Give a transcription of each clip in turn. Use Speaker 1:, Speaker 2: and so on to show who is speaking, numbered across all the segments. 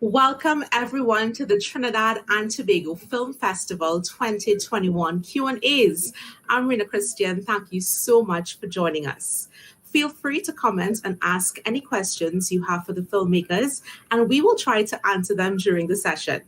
Speaker 1: Welcome everyone to the Trinidad and Tobago Film Festival 2021 Q&As. I'm Rena Christian. Thank you so much for joining us. Feel free to comment and ask any questions you have for the filmmakers, and we will try to answer them during the session.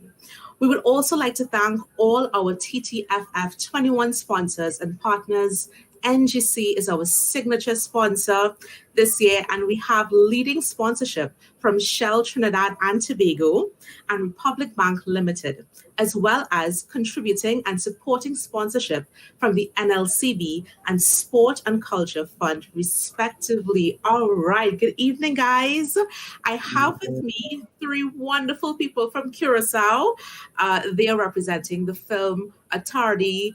Speaker 1: We would also like to thank all our TTFF 21 sponsors and partners. NGC is our signature sponsor this year, and we have leading sponsorship from Shell Trinidad and Tobago and Republic Bank Limited, as well as contributing and supporting sponsorship from the NLCB and Sport and Culture Fund, respectively. All right, good evening, guys. I have with me three wonderful people from Curacao. They are representing the film Atardi,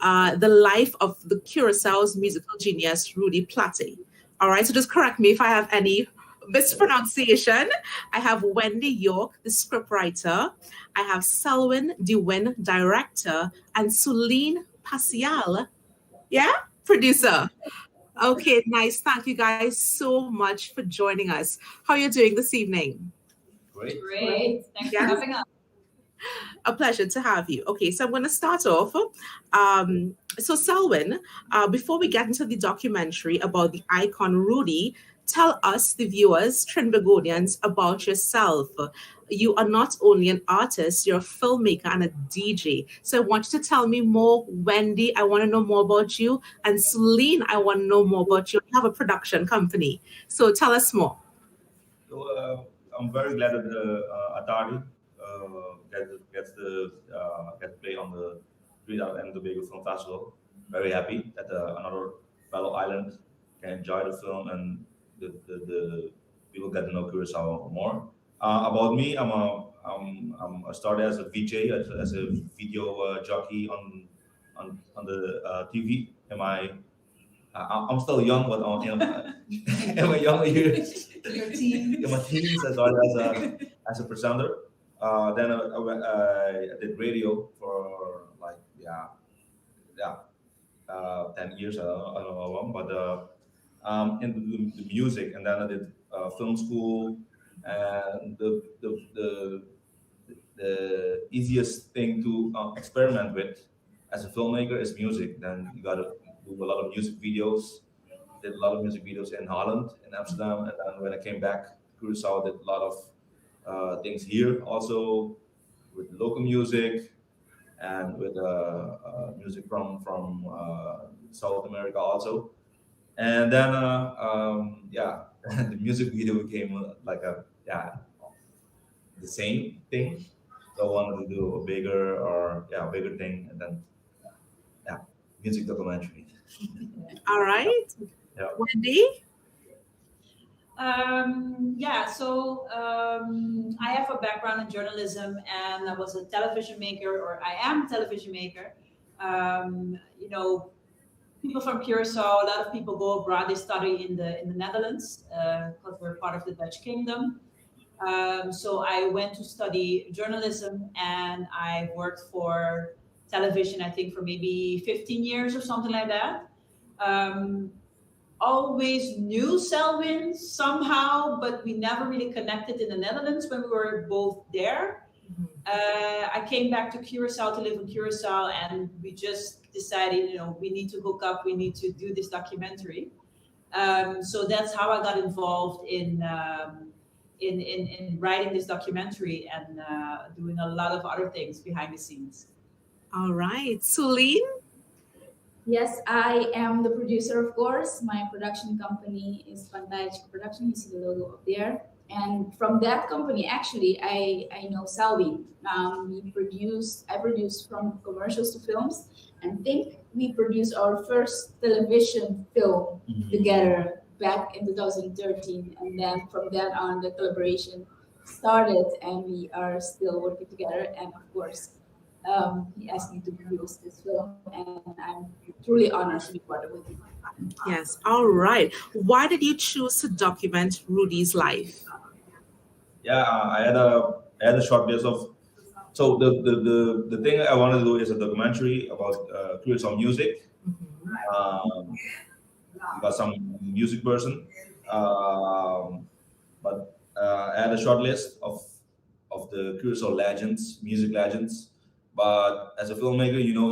Speaker 1: the life of the Curaçao's musical genius, Rudy Plate. All right, so just correct me if I have any mispronunciation. I have Wendy York, the scriptwriter. I have Selwyn DeWin, director, and Sulene Pasial, producer. Okay, nice. Thank you guys so much for joining us. How are you doing this evening?
Speaker 2: Great. Thanks for having us.
Speaker 1: A pleasure to have you. Okay, so I'm going to start off. So Selwyn, before we get into the documentary about the icon Rudy, tell us, the viewers, Trinbagonians, about yourself. You are not only an artist, you're a filmmaker and a DJ. So I want you to tell me more. Wendy, I want to know more about you. And Celine, I want to know more about you. You have a production company. So tell us more.
Speaker 3: So, I'm very glad that Atardi gets to play on the Trinidad and Tobago Film Festival. Very happy that another fellow island can enjoy the film and the people get to know Curacao more. About me, I started as a VJ, as a video jockey on the TV. I'm still young, but in my younger years, in my teens, I started as a presenter. Then I did radio for 10 years. I don't know how long, but in the music, and then I did film school. And the easiest thing to experiment with as a filmmaker is music. Then you got to do a lot of music videos. Did a lot of music videos in Holland, in Amsterdam, and then when I came back to Curacao, did a lot of things here also with local music and with music from South America also. And then the music video became the same thing. So I wanted to do a bigger thing, and then music documentary.
Speaker 1: All right.
Speaker 3: Yeah.
Speaker 1: Wendy?
Speaker 2: I have a background in journalism, and I was a television maker, or I am a television maker. People from Curacao, a lot of people go abroad. They study in the Netherlands because we're part of the Dutch Kingdom. So I went to study journalism, and I worked for television, I think for maybe 15 years or something like that. Always knew Selwyn somehow, but we never really connected in the Netherlands when we were both there. I came back to Curacao to live in Curacao, and we just decided, we need to hook up, we need to do this documentary. So that's how I got involved in writing this documentary and doing a lot of other things behind the scenes.
Speaker 1: All right. Sulene?
Speaker 4: Yes, I am the producer, of course. My production company is Fantastic Production. You see the logo up there. And from that company, actually, I know Selwyn. I produced from commercials to films. And I think we produced our first television film together back in 2013. And then from that on, the collaboration started, and we are still working together. And of course, he asked me to produce this film, and I'm truly honored to be part of it.
Speaker 1: Yes. All right. Why did you choose to document Rudy's life?
Speaker 3: Yeah, I had a short list of. So the thing I wanted to do is a documentary about Curacao music. Because I'm a music person, but I had a short list of of the Curacao legends, music legends. But as a filmmaker, you know,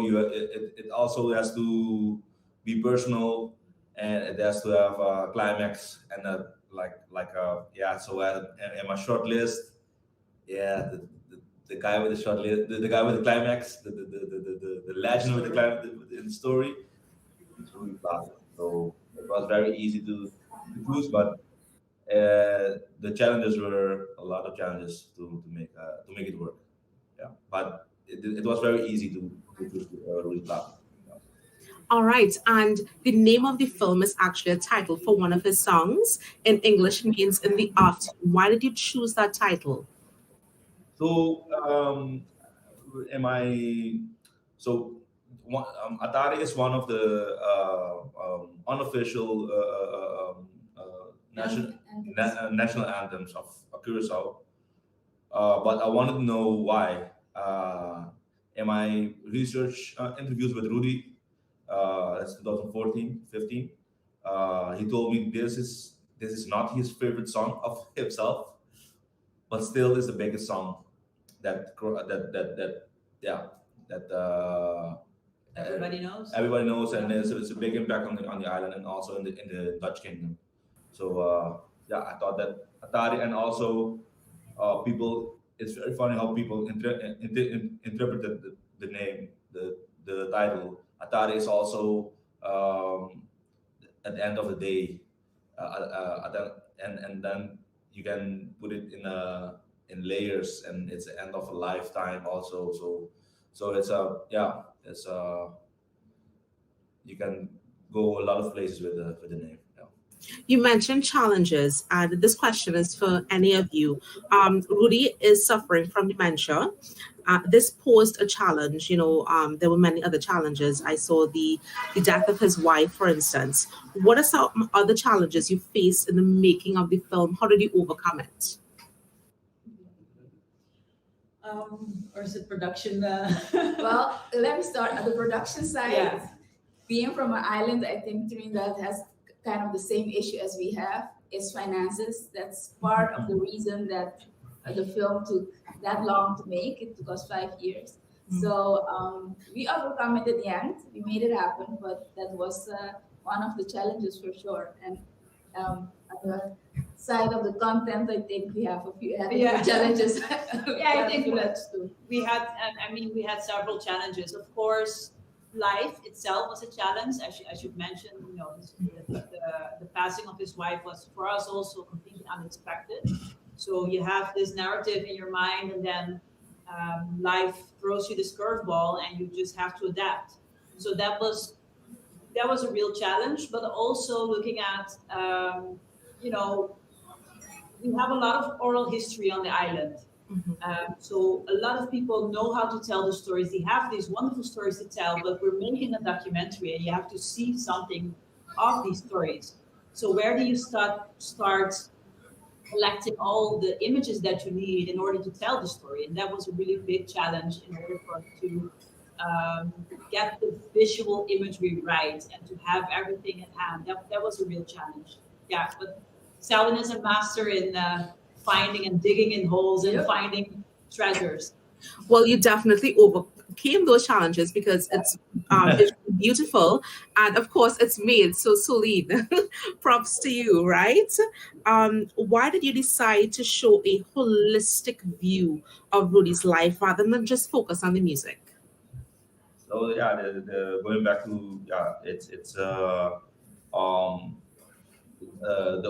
Speaker 3: it also has to be personal, and it has to have a climax and yeah. So in my short list, yeah, the guy with the short list, the guy with the climax, the legend with the climax in the story, it's really fast. So it was very easy to choose, but the challenges were a lot of challenges to make it work. Yeah, but it was very easy to choose Rudy Plaatte. Yeah.
Speaker 1: All right. And the name of the film is actually a title for one of his songs. In English means in the afternoon. Why did you choose that title?
Speaker 3: So am I so Atardi is one of the unofficial national anthems of Curacao. But I wanted to know why. In my research interviews with Rudy, that's 2014, 15, he told me this is not his favorite song of himself, but still is the biggest song that yeah that
Speaker 2: Everybody knows.
Speaker 3: everybody knows, and it's a big impact on the island and also in the Dutch kingdom. So yeah, I thought that Atari, and also people. It's very funny how people interpreted the name, the title. Atari is also at the end of the day, and then you can put it in layers, and it's the end of a lifetime also. So it's it's you can go a lot of places with the name. Yeah.
Speaker 1: You mentioned challenges, and this question is for any of you. Rudy is suffering from dementia. This posed a challenge. There were many other challenges. I saw the death of his wife, for instance. What are some other challenges you faced in the making of the film? How did you overcome it?
Speaker 2: Or is it production?
Speaker 4: Well, let me start at the production side.
Speaker 2: Yeah.
Speaker 4: Being from an island, I think Trinidad has kind of the same issue as we have, is finances. That's part of the reason that the film took that long to make. It took us 5 years. So we overcome it at the end. We made it happen, but that was one of the challenges for sure. And at the side of the content, I think we have a few challenges.
Speaker 2: Yeah, I think we had several challenges. Of course, life itself was a challenge. I should mention, the passing of his wife was for us also completely unexpected. So you have this narrative in your mind, and then life throws you this curveball, and you just have to adapt. So that was a real challenge. But also looking at, we have a lot of oral history on the island. So a lot of people know how to tell the stories. They have these wonderful stories to tell, but we're making a documentary, and you have to see something of these stories. So where do you start collecting all the images that you need in order to tell the story? And that was a really big challenge in order for us to get the visual imagery right and to have everything at hand. That was a real challenge. Yeah, but Selwyn is a master in finding and digging in holes and finding treasures.
Speaker 1: Well, you definitely overcame those challenges because it's beautiful, and of course it's made so solid. Props to you, right? Why did you decide to show a holistic view of Rudy's life rather than just focus on the music?
Speaker 3: So yeah, the going back to it's the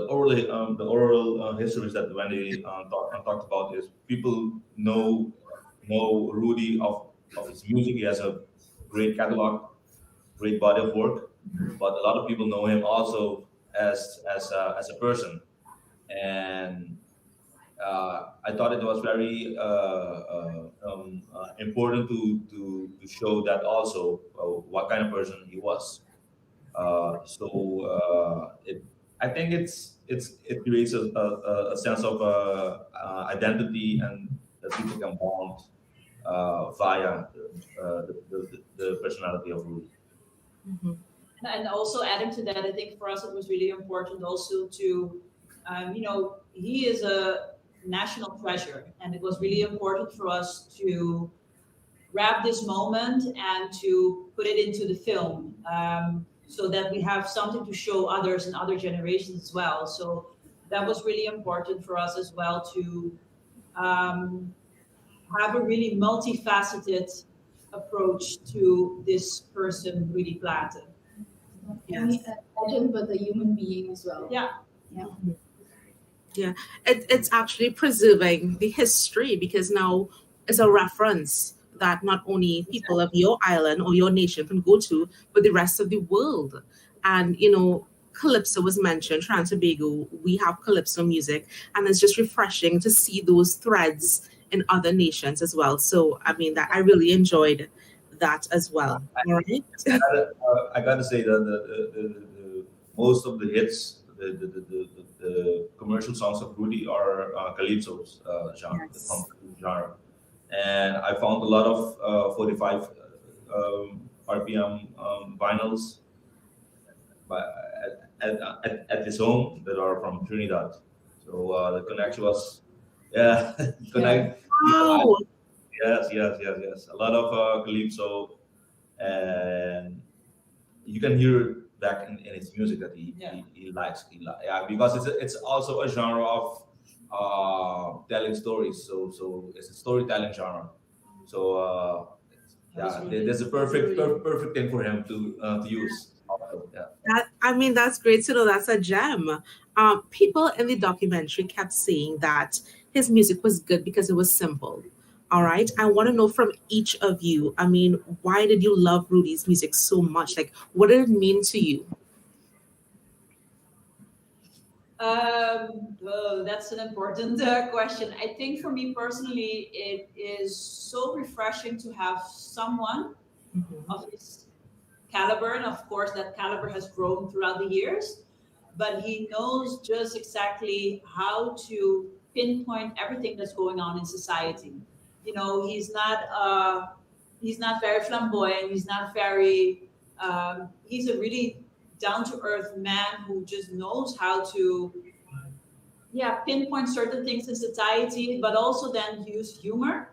Speaker 3: oral histories that Wendy talked about is people know Rudy of his music. He has a great catalog, great body of work, but a lot of people know him also as a person. And I thought it was very important to show that also what kind of person he was. I think it creates a sense of identity, and that people can bond via the personality of Rudy.
Speaker 2: And also adding to that, I think for us it was really important also to, he is a national treasure. And it was really important for us to grab this moment and to put it into the film, so that we have something to show others and other generations as well. So that was really important for us as well, to have a really multifaceted approach to this person, Rudy Plate.
Speaker 4: Yes. A legend, but a human being as well.
Speaker 2: Yeah.
Speaker 1: Yeah, it's actually preserving the history, because now it's a reference that not only people of your island or your nation can go to, but the rest of the world. And, Calypso was mentioned, Trinidad and Tobago, we have Calypso music, and it's just refreshing to see those threads in other nations as well. So, I mean, that I really enjoyed that as well. All right.
Speaker 3: I gotta say that the most of the hits, the commercial songs of Rudy are calypso's genre,
Speaker 1: Yes.
Speaker 3: from genre, and I found a lot of 45 RPM vinyls at his home that are from Trinidad. So the connection was, connect.
Speaker 1: Wow.
Speaker 3: Yes. A lot of calypso, and you can hear back in his music that he likes. Because it's also a genre of telling stories. So it's a storytelling genre. So there's a perfect thing for him to use. Also,
Speaker 1: That's great to know. That's a gem. People in the documentary kept saying that his music was good because it was simple. All right. I want to know from each of you. I mean, why did you love Rudy's music so much? Like, what did it mean to you?
Speaker 2: Well, that's an important question. I think for me personally, it is so refreshing to have someone of his caliber, and of course that caliber has grown throughout the years, but he knows just exactly how to pinpoint everything that's going on in society. He's not very flamboyant. He's not very. He's a really down to earth man who just knows how to, pinpoint certain things in society, but also then use humor.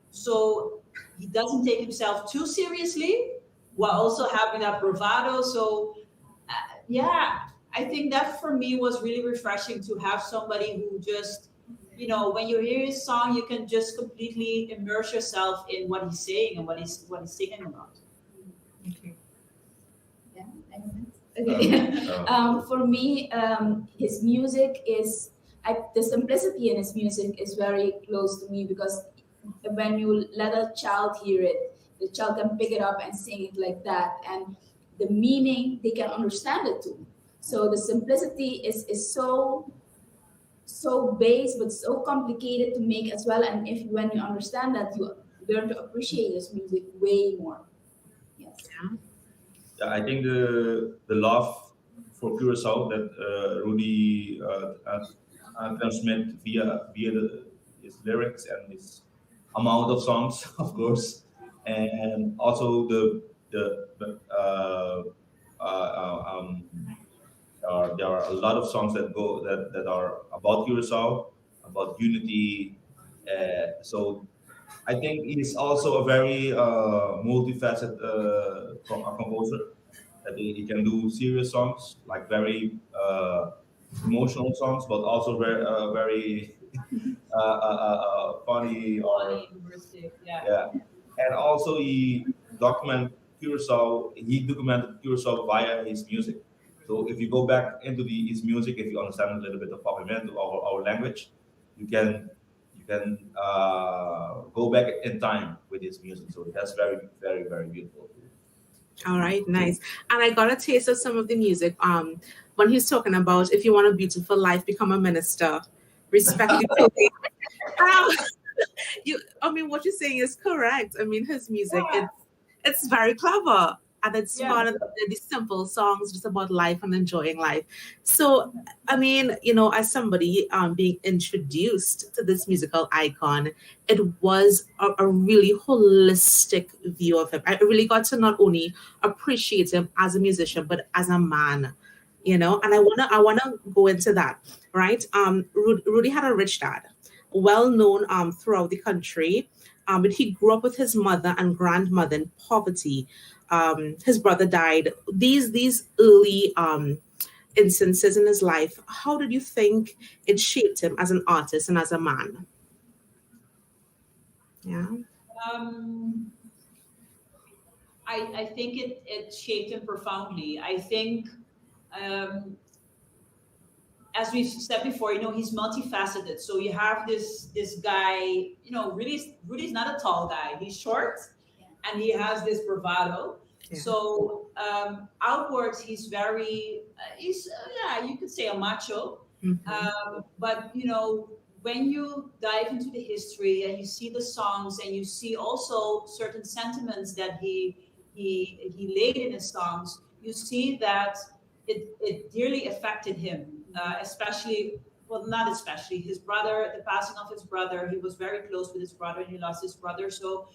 Speaker 2: So he doesn't take himself too seriously, while also having that bravado. So I think that for me was really refreshing to have somebody who just, when you hear his song, you can just completely immerse yourself in what he's saying and what he's singing about.
Speaker 1: Okay.
Speaker 4: Yeah, okay. For me, his music is, the simplicity in his music is very close to me, because when you let a child hear it, the child can pick it up and sing it like that, and the meaning, they can understand it too. So the simplicity is so base, but so complicated to make as well. And when you understand that, you learn to appreciate his music way more. Yes.
Speaker 3: I think the love for Curacao that Rudy transmit via his lyrics and his amount of songs, of course, and also there are a lot of songs that are about Curacao, about unity. So I think he's also a very multifaceted composer. That he can do serious songs, like very emotional songs, but also very funny or
Speaker 2: Humoristic,
Speaker 3: And also he documented Curacao via his music. So if you go back into his music, if you understand a little bit of Papiamento, our language, you can go back in time with his music. So that's very, very, very beautiful.
Speaker 1: All right, nice. And I got a taste of some of the music. When he's talking about, if you want a beautiful life, become a minister, respect the cooking. What you're saying is correct. I mean, his music, it's very clever. And it's one of the simple songs just about life and enjoying life. So, I mean, as somebody being introduced to this musical icon, it was a really holistic view of him. I really got to not only appreciate him as a musician, but as a man. And I wanna go into that, right? Rudy had a rich dad, well known throughout the country, but he grew up with his mother and grandmother in poverty. His brother died. These early instances in his life, how did you think it shaped him as an artist and as a man? Yeah.
Speaker 2: Um, I think it shaped him profoundly. I think, um, as we've said before, he's multifaceted. So you have this guy, Rudy's not a tall guy. He's short, and he has this bravado.
Speaker 1: Yeah.
Speaker 2: So outwards, he's very, you could say a macho. But when you dive into the history and you see the songs and you see also certain sentiments that he laid in his songs, you see that it dearly affected him, not especially his brother, the passing of his brother. He was very close with his brother, and he lost his brother. So,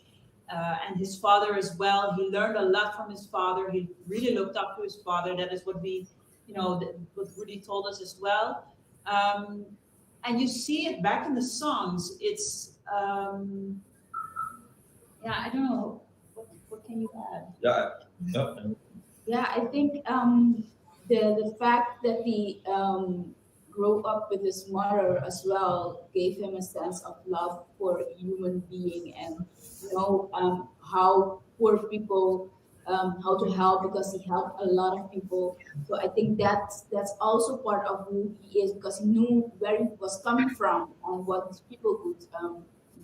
Speaker 2: and his father as well. He learned a lot from his father. He really looked up to his father. That is what what Rudy told us as well. And you see it back in the songs. It's, I don't know. What can you add?
Speaker 4: Yeah, I think the fact that he grew up with his mother as well gave him a sense of love for human being, and how poor people, how to help, because he helped a lot of people. So I think that's also part of who he is, because he knew where he was coming from and what these people could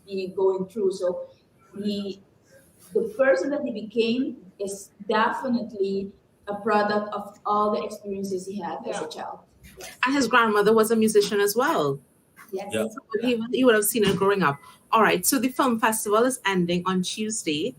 Speaker 4: be going through. So the person that he became is definitely a product of all the experiences he had as a child.
Speaker 1: And his grandmother was a musician as well.
Speaker 4: Yes.
Speaker 3: Yeah.
Speaker 1: So he would have seen it growing up. All right, so the film festival is ending on Tuesday.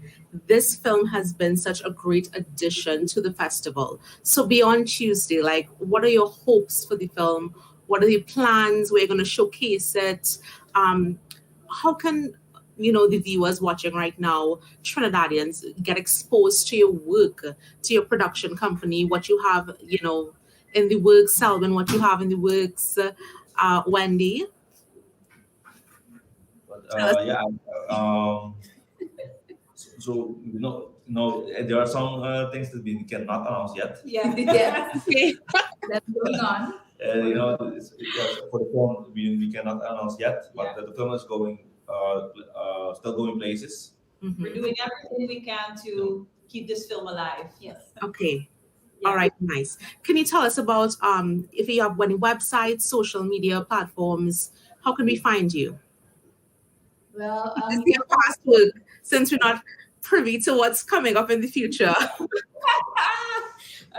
Speaker 1: This film has been such a great addition to the festival. So beyond Tuesday, like, what are your hopes for the film? What are the plans? We're going to showcase it. How can the viewers watching right now, Trinidadians, get exposed to your work, to your production company, what you have, in the works, Selwyn, what you have in the works, Wendy?
Speaker 3: So there are some things that we cannot announce yet.
Speaker 4: Yeah. Okay. That's going on.
Speaker 3: For the film, we cannot announce yet, but the film is still going places.
Speaker 2: We're doing everything we can to keep this film alive.
Speaker 4: Yes.
Speaker 1: Okay. Yeah. All right, nice. Can you tell us about if you have any websites, social media platforms? How can we find you?
Speaker 4: Well,
Speaker 1: your past work, since we're not privy to what's coming up in the future.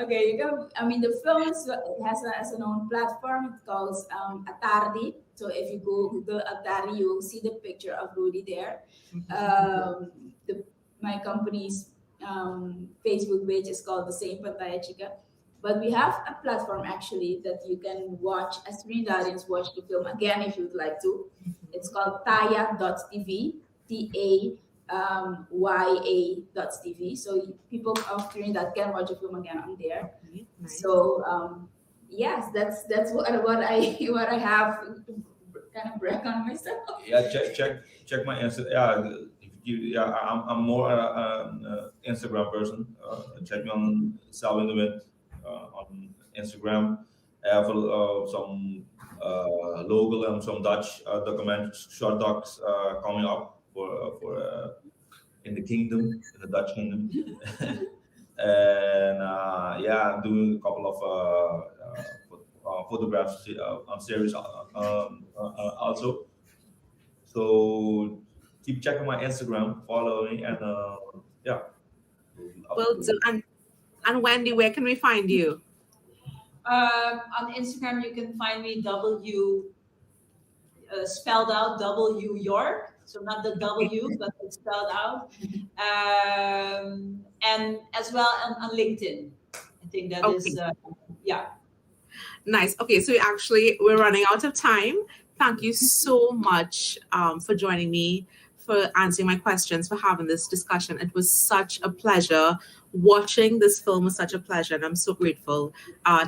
Speaker 4: Okay, the film has an own platform. It's called Atardi. So if you Google Atardi, you will see the picture of Rudy there. My company's Facebook page is called the same Pantaya Chica. But we have a platform actually that you can watch, as Trinidadians watch the film again if you'd like to. It's called taya.tv, TAYA.tv. So people of Trinidad can watch the film again on there.
Speaker 1: Okay, nice.
Speaker 4: So yes, that's what I have to kind of brag on myself.
Speaker 3: Yeah, check my Instagram. I'm more an Instagram person. Check me on Selwyn the Wind on Instagram. I have some local and some Dutch short docs coming up for in the Dutch kingdom. And I'm doing a couple of photographs on series also. So keep checking my Instagram, follow me, and
Speaker 1: Well, and Wendy, where can we find you?
Speaker 2: On Instagram, you can find me spelled out W York. So not the W, but it's spelled out. And as well on LinkedIn. I think that is,
Speaker 1: Nice. Okay, so we're running out of time. Thank you so much for joining me, for answering my questions, for having this discussion. It was such a pleasure watching this film was such a pleasure, and I'm so grateful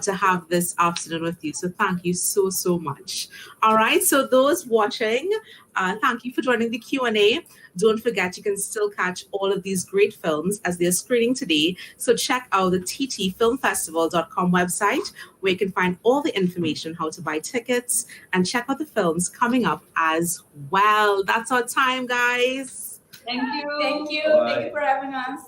Speaker 1: to have this afternoon with you. So thank you so, so much. All right, so those watching, thank you for joining the Q&A. Don't forget, you can still catch all of these great films as they're screening today. So check out the ttfilmfestival.com website, where you can find all the information, how to buy tickets, and check out the films coming up as well. That's our time, guys.
Speaker 2: Thank you.
Speaker 4: Thank you.
Speaker 3: Bye.
Speaker 4: Thank you for having us.